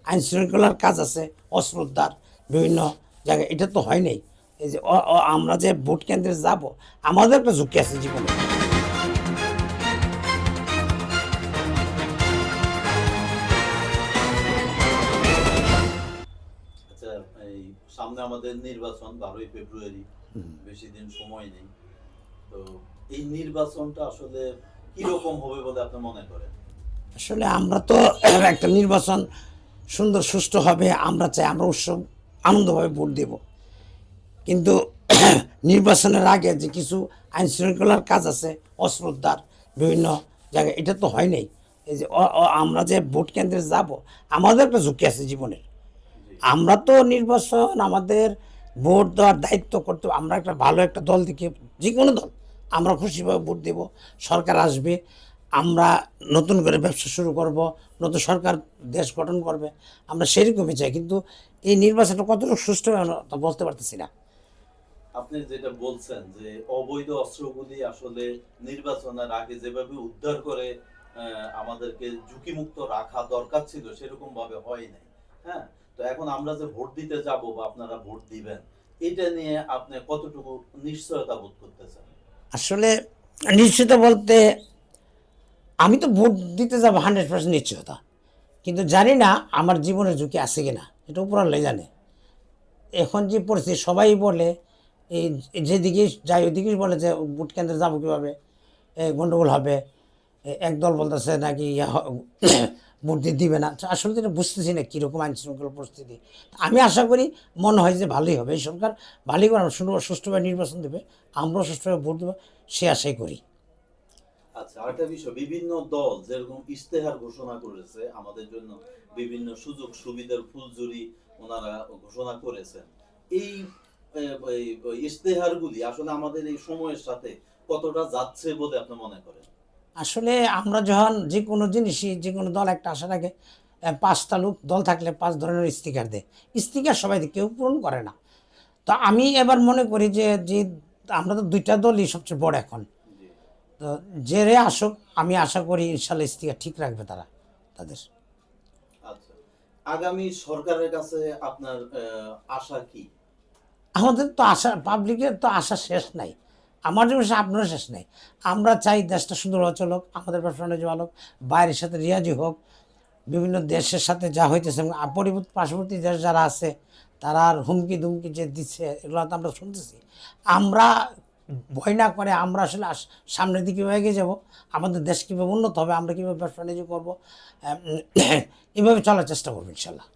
আইন শৃঙ্খলার কাজ আছে, অস্ত্র উদ্ধার বিভিন্ন জায়গায়, এটা তো হয় নাই। এই যে আমরা যে ভোট কেন্দ্রে যাব, আমাদের একটা ঝুঁকি আছে জীবনে। আচ্ছা, এই সামনে আমাদের নির্বাচন 12ই ফেব্রুয়ারি, বেশি দিন সময় নেই। তো এই নির্বাচনটা আসলে কিরকম হবে বলে আপনি মনে করেন? আসলে আমরা তো একটা নির্বাচন সুন্দর সুষ্ঠু হবে আমরা চাই, আমরা উৎসব আনন্দভাবে ভোট দেব। কিন্তু নির্বাচনের আগে যে কিছু আইন শৃঙ্খলার কাজ আছে, অস্ত্র উদ্ধার বিভিন্ন জায়গায়, এটা তো হয় নাই। এই যে আমরা যে ভোট কেন্দ্রে যাব, আমাদের একটা ঝুঁকি আছে জীবনের। জি। আমরা তো নির্বাচন আমাদের ভোট দেওয়ার দায়িত্ব করতে, আমরা একটা ভালো একটা দল থেকে, যে কোনো দল আমরা খুশিভাবে ভোট দেব, সরকার আসবে, আমরা নতুন করে ব্যবসা শুরু করব, নতুন সরকার দেশ গঠন করবে, আমরা সেরকমই চাই। কিন্তু এই নির্বাচনটা কতটুকু সুষ্ঠু হবে তা বলতে পারতেছি না। আপনি যেটা বলছেন যে অবৈধ অস্ত্রগুলি আসলে নির্বাচনের আগে যেভাবে উদ্ধার করে আমাদেরকে ঝুঁকিমুক্ত রাখা দরকার ছিল সেরকম ভাবে হয় নাই। হ্যাঁ, তো এখন আমরা যে ভোট দিতে যাব বা আপনারা ভোট দিবেন, এটা নিয়ে আপনি কতটুকু নিশ্চয়তা বোধ করতেছেন? আসলে নিশ্চিত বলতে, আমি তো ভোট দিতে যাবো 100% নিশ্চয়তা, কিন্তু জানি না আমার জীবনের ঝুঁকি আছে কিনা, এটা উপরাল্লাই জানে। এখন যে পরিস্থিতি, সবাই বলে এই যেদিকে যাই ওইদিকেই বলে যে ভোট কেন্দ্রে যাবো কীভাবে, গণ্ডগোল হবে, একদল বলতেছে নাকি ভোট দিবে না। তো আসলে তো এটা বুঝতেছি না কীরকম আইন শৃঙ্খলা পরিস্থিতি। আমি আশা করি, মনে হয় যে ভালোই হবে, এই সরকার ভালোই করে সুষ্ঠুভাবে নির্বাচন দেবে, আমরাও সুষ্ঠুভাবে ভোট দেবো, সে আশাই করি। আচ্ছা, আরেকটা বিষয়, বিভিন্ন দল যেরকম ইশতেহার ঘোষণা করেছে আমাদের জন্য, বিভিন্ন সুযোগ সুবিধার ফুলঝুরি ওনারা ঘোষণা করেছেন। এই ইশতেহারগুলি আসলে আমাদের এই সময়ের সাথে কতটা যাচ্ছে বলে আপনি মনে করেন? আসলে আমরা যখন যে কোনো জিনিসই, যে কোনো দল একটা আশা রাখে, 5টা লোক দল থাকলে 5 ধরনের স্টিকার দেয়। স্টিকার সবাই দেয়, কেউ পূরণ করে না। তো আমি এবার মনে করি যে আমরা তো 2টা দলই সবচেয়ে বড় এখন। জি। তো যে রে আসুক, আমি আশা করি ইনশাল্লাহ স্টিকার ঠিক রাখবে তারা তাদের। আচ্ছা, আগামী সরকারের কাছে আপনার আশা কি? আমাদের তো আশা, পাবলিকের তো আশা শেষ নাই, আমার যেমন আপনারও শেষ নাই। আমরা চাই দেশটা সুন্দরভাবে চলুক, আমাদের ব্যবসা বাণিজ্য ভালো হোক, বাইরের সাথে রিয়াজি হোক, বিভিন্ন দেশের সাথে যা হইতেছে, পার্শ্ববর্তী দেশ যারা আছে তারা আর হুমকি দুমকি যে দিচ্ছে, এগুলো তো আমরা শুনতেছি। আমরা ভয় না করে আমরা আসলে সামনের দিকে এগিয়ে যাব, আমাদের দেশ কীভাবে উন্নত হবে, আমরা কীভাবে ব্যবসা বাণিজ্য করবো, এভাবে চলার চেষ্টা করবো ইনশাল্লাহ।